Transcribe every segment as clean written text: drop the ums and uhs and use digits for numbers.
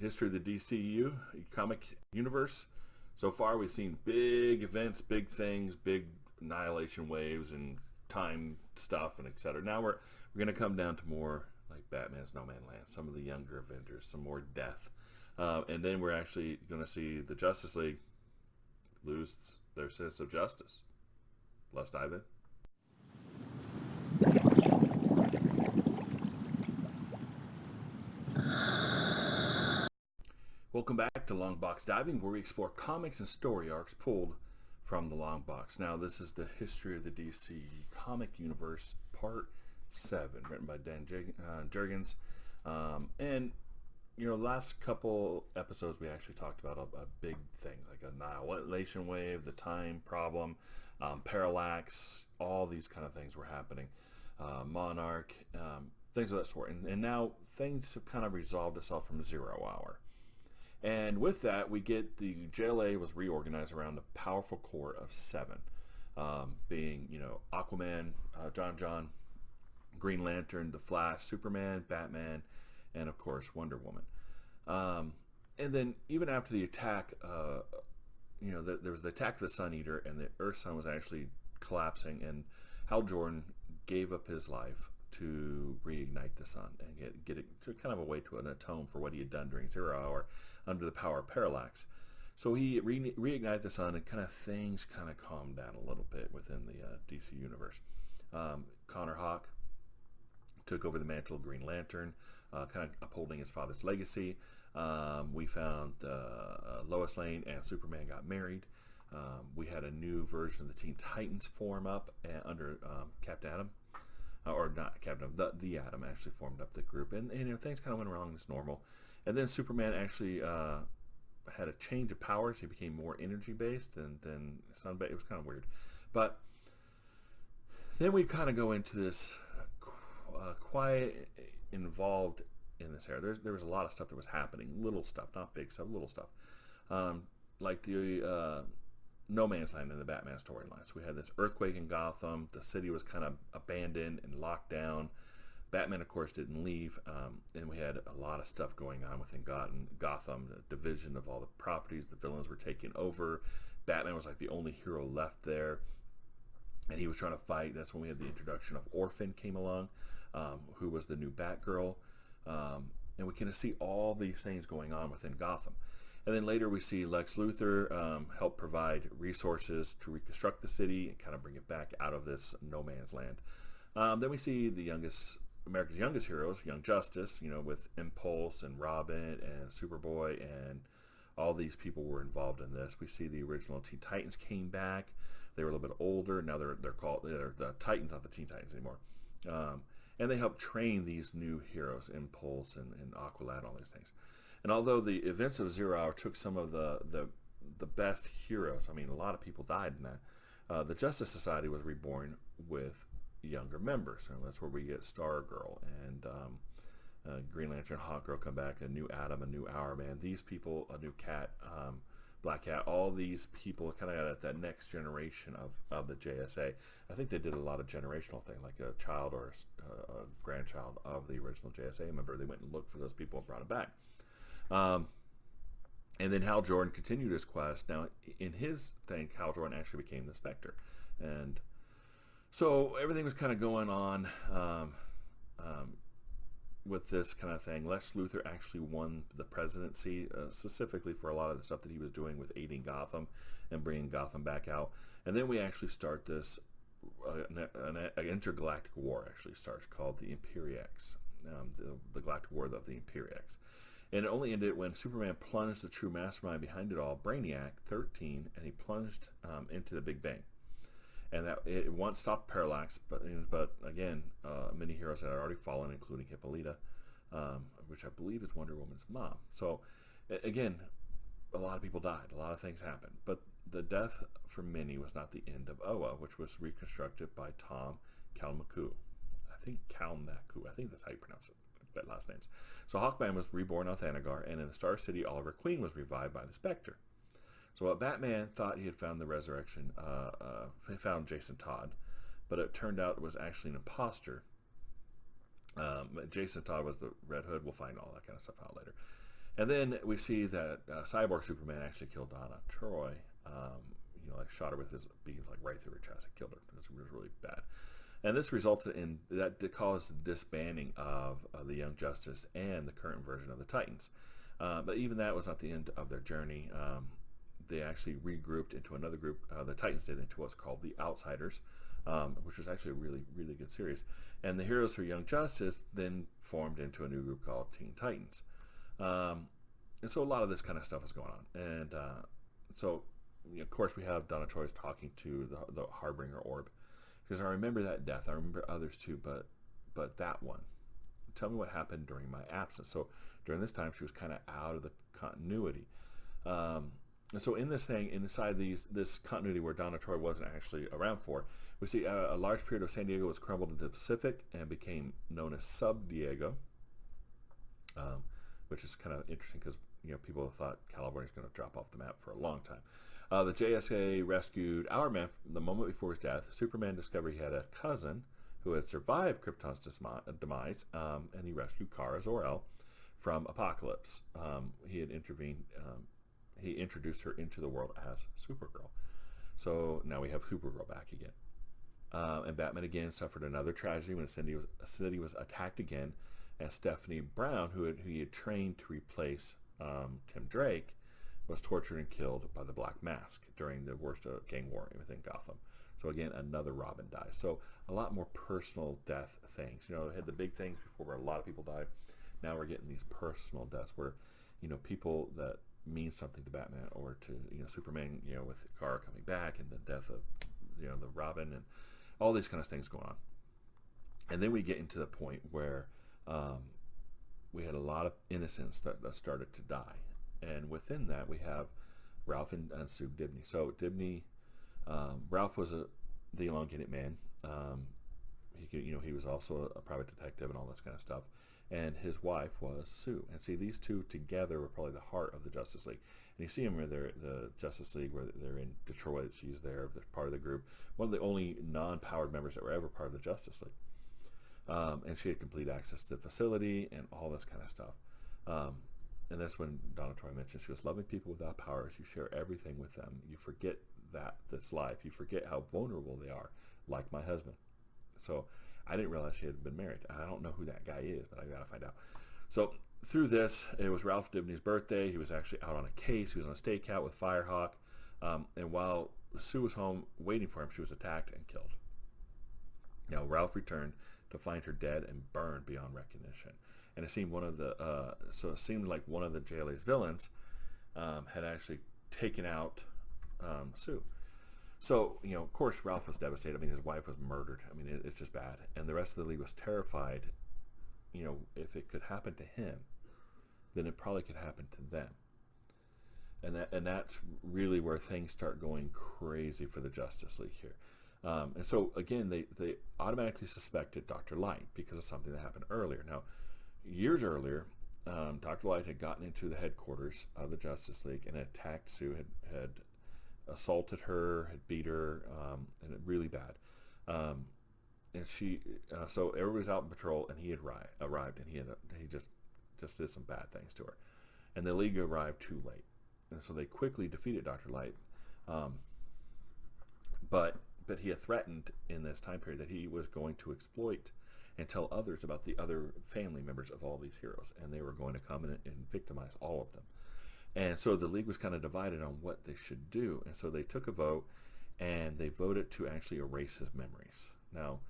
history of the DCU comic universe. So far, we've seen big events, big things, big annihilation waves, and time stuff, and etc. Now we're going to come down to more like Batman's No Man's Land, some of the younger Avengers, some more death, and then we're actually going to see the Justice League lose their sense of justice. Let's dive in. Welcome back to Long Box Diving, where we explore comics and story arcs pulled from the long box. Now, this is the history of the DC comic universe, part 7, written by Dan Jurgens. And last couple episodes we actually talked about a big thing, like annihilation wave, the time problem, parallax, all these kind of things were happening. Monarch, things of that sort. And now things have kind of resolved itself from 0 hour. And with that, we get the JLA was reorganized around the powerful core of 7, being, Aquaman, John, Green Lantern, The Flash, Superman, Batman, and of course Wonder Woman. And then even after the attack, there was the attack of the Sun Eater, and the Earth Sun was actually collapsing, and Hal Jordan gave up his life to reignite the sun and get it to kind of a way to atone for what he had done during 0 hour under the power of parallax. So he reignited the sun, and things calmed down a little bit within the DC universe. Connor Hawke took over the mantle of Green Lantern, kind of upholding his father's legacy. We found Lois Lane and Superman got married. We had a new version of the Teen Titans form up under Captain Atom. Or not Captain, the Atom actually formed up the group, and things kind of went wrong as normal. And then Superman actually had a change of powers. He became more energy based than sun based. It was kind of weird, but then we kind of go into this quiet, involved in this era. There was a lot of stuff that was happening, little stuff, not big stuff, little stuff, like the No Man's Land in the Batman storyline. So we had this earthquake in Gotham. The city was kind of abandoned and locked down. Batman, of course, didn't leave. And we had a lot of stuff going on within Gotham, the division of all the properties. The villains were taken over. Batman was like the only hero left there. And he was trying to fight. That's when we had the introduction of Orphan came along, who was the new Batgirl. And we kind of see all these things going on within Gotham. And then later we see Lex Luthor help provide resources to reconstruct the city and kind of bring it back out of this no man's land. Then we see America's youngest heroes, Young Justice, with Impulse and Robin and Superboy, and all these people were involved in this. We see the original Teen Titans came back. They were a little bit older. Now they're the Titans, not the Teen Titans anymore. And they helped train these new heroes, Impulse and Aqualad, all these things. And although the events of 0 Hour took some of the best heroes, I mean, a lot of people died in that, the Justice Society was reborn with younger members. And that's where we get Stargirl and Green Lantern, Hawkgirl come back, a new Atom, a new Hourman. These people, a new Cat, Black Cat, all these people kind of got at that next generation of the JSA. I think they did a lot of generational thing, like a child or a grandchild of the original JSA member. They went and looked for those people and brought them back. And then Hal Jordan continued his quest. Now, in his thing, Hal Jordan actually became the Spectre. And so everything was kind of going on with this kind of thing. Lex Luthor actually won the presidency, specifically for a lot of the stuff that he was doing with aiding Gotham and bringing Gotham back out. And then we actually start this, an intergalactic war actually starts, called the Imperiex, the Galactic War of the Imperiex. And it only ended when Superman plunged the true mastermind behind it all, Brainiac 13, and he plunged into the Big Bang. And that it once stopped Parallax, but again, many heroes had already fallen, including Hippolyta, which I believe is Wonder Woman's mom. So again, a lot of people died, a lot of things happened, but the death for many was not the end of Oa, which was reconstructed by Tom Kalmaku. I think that's how you pronounce it. That last names. So Hawkman was reborn on Thanagar, and in the Star City, Oliver Queen was revived by the Spectre. So what Batman thought he had found the resurrection, he found Jason Todd, but it turned out it was actually an imposter. Jason Todd was the Red Hood. We'll find all that kind of stuff out later. And then we see that Cyborg Superman actually killed Donna Troy. Like shot her with his beams like right through her chest and killed her. It was really bad. And this resulted in that caused the disbanding of the Young Justice and the current version of the Titans. But even that was not the end of their journey. They actually regrouped into another group. The Titans did into what's called the Outsiders, which was actually a really, really good series. And the heroes for Young Justice then formed into a new group called Teen Titans. And so a lot of this kind of stuff is going on. And so, of course, we have Donna Troy's talking to the Harbinger Orb. Because I remember that death. I remember others too, but that one. Tell me what happened during my absence. So during this time, she was kind of out of the continuity. And so in this thing, inside this continuity where Donna Troy wasn't actually around for, we see a large period of San Diego was crumbled into the Pacific and became known as Sub Diego, which is kind of interesting because people have thought California is going to drop off the map for a long time. The JSA rescued Our Man the moment before his death. Superman discovered he had a cousin who had survived Krypton's demise, and he rescued Kara Zor-El from Apocalypse. He had intervened. He introduced her into the world as Supergirl. So now we have Supergirl back again. And Batman again suffered another tragedy when a city was attacked again, and Stephanie Brown, who he had trained to replace Tim Drake, was tortured and killed by the Black Mask during the worst gang war within Gotham. So again, another Robin dies. So a lot more personal death things. We had the big things before where a lot of people died. Now we're getting these personal deaths where, people that mean something to Batman or to, Superman, with Kara coming back and the death of, the Robin and all these kind of things going on. And then we get into the point where we had a lot of innocents that started to die. And within that, we have Ralph and Sue Dibney. So Dibney, Ralph was the elongated man. He was also a private detective and all this kind of stuff. And his wife was Sue. And see, these two together were probably the heart of the Justice League. And you see them where they're the Justice League, where they're in Detroit. She's there, they're part of the group. One of the only non-powered members that were ever part of the Justice League. And she had complete access to the facility and all this kind of stuff. And that's when Donna Troy mentioned she was loving people without powers. You share everything with them. You forget this life. You forget how vulnerable they are, like my husband. So I didn't realize she had been married. I don't know who that guy is, but I got to find out. So through this, it was Ralph Dibney's birthday. He was actually out on a case. He was on a stakeout with Firehawk. And while Sue was home waiting for him, she was attacked and killed. Now, Ralph returned to find her dead and burned beyond recognition. And it seemed one of the JLA's villains had actually taken out Sue. So, of course, Ralph was devastated. I mean, his wife was murdered. I mean, it's just bad. And the rest of the league was terrified. If it could happen to him, then it probably could happen to them. And that's really where things start going crazy for the Justice League here. And so, again, they automatically suspected Dr. Light because of something that happened earlier. Now, years earlier, Dr. Light had gotten into the headquarters of the Justice League and attacked Sue, had assaulted her, had beat her, and it really bad. And so everybody was out on patrol, and he had arrived, and he just did some bad things to her. And the League arrived too late. And so they quickly defeated Dr. Light. But he had threatened in this time period that he was going to exploit and tell others about the other family members of all these heroes, and they were going to come and victimize all of them. And so the League was kind of divided on what they should do, and so they took a vote, and they voted to actually erase his memories. Now,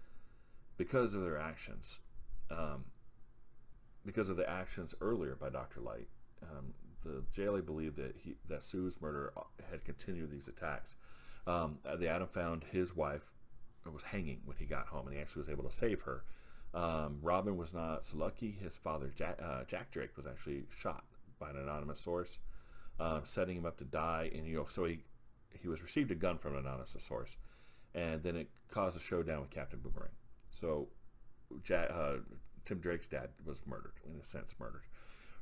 because of their actions, because of the actions earlier by Dr. Light, the JLA believed that Sue's murder had continued these attacks. The Atom found his wife was hanging when he got home, and he actually was able to save her. Robin was not so lucky. His father, Jack Drake, was actually shot by an anonymous source, setting him up to die. And so he was received a gun from an anonymous source, and then it caused a showdown with Captain Boomerang. So Tim Drake's dad was murdered, in a sense, murdered.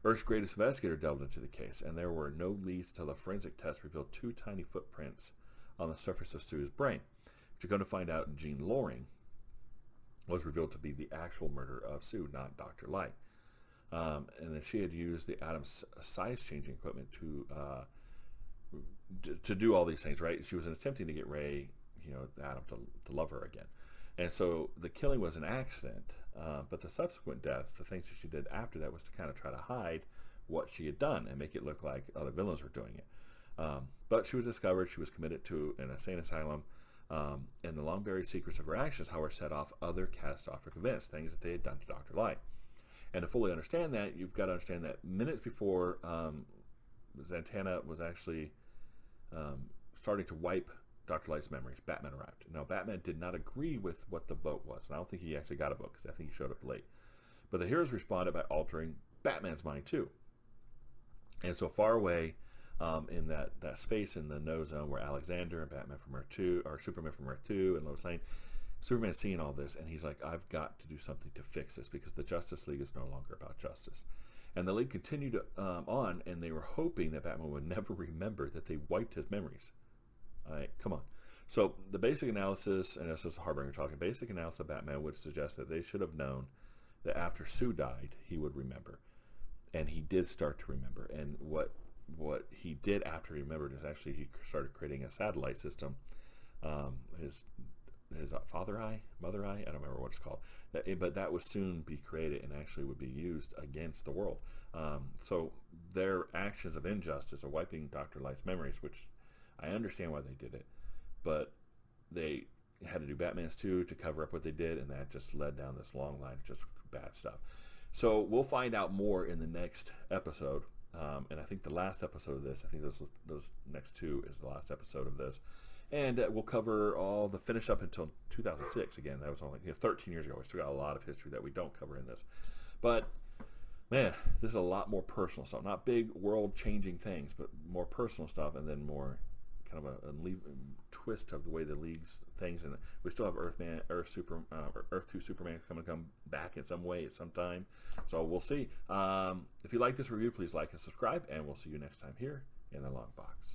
Earth's greatest investigator delved into the case, and there were no leads till the forensic test revealed 2 tiny footprints on the surface of Sue's brain. But you're going to find out Jean Loring was revealed to be the actual murderer of Sue, not Dr. Light. And then she had used the Atom's size changing equipment to do all these things, right? She was attempting to get Ray, the Atom, to love her again. And so the killing was an accident, but the subsequent deaths, the things that she did after that, was to kind of try to hide what she had done and make it look like other villains were doing it. But she was discovered. She was committed to an insane asylum, and the long-buried secrets of her actions, however, set off other catastrophic events, things that they had done to Dr. Light. And to fully understand that, you've got to understand that minutes before Zatanna was actually starting to wipe Dr. Light's memories, Batman arrived. Now, Batman did not agree with what the vote was, and I don't think he actually got a vote because I think he showed up late. But the heroes responded by altering Batman's mind too. And so far away in that space in the no zone where Alexander and Batman from Earth 2, or Superman from Earth 2 and Lois Lane, Superman's seeing all this, and he's like, I've got to do something to fix this because the Justice League is no longer about justice. And the League continued on, and they were hoping that Batman would never remember that they wiped his memories. All right, come on. So the basic analysis, and this is Harbinger talking, basic analysis of Batman would suggest that they should have known that after Sue died, he would remember. And he did start to remember. And what he did after he remembered is actually he started creating a satellite system. His father eye, mother eye, I don't remember what it's called. But that would soon be created and actually would be used against the world. So their actions of injustice of wiping Dr. Light's memories, which I understand why they did it, but they had to do Batman's 2 to cover up what they did, and that just led down this long line of just bad stuff. So we'll find out more in the next episode, and I think the last episode of this, I think those next two is the last episode of this, and we'll cover all the finish up until 2006. Again, that was only 13 years ago. We still got a lot of history that we don't cover in this, but man, this is a lot more personal stuff, not big world-changing things, but more personal stuff, and then more kind of a twist of the way the League's things, and we still have Earth 2 Superman come back in some way at some time. So we'll see. If you like this review, please like and subscribe, and we'll see you next time here in the Long Box.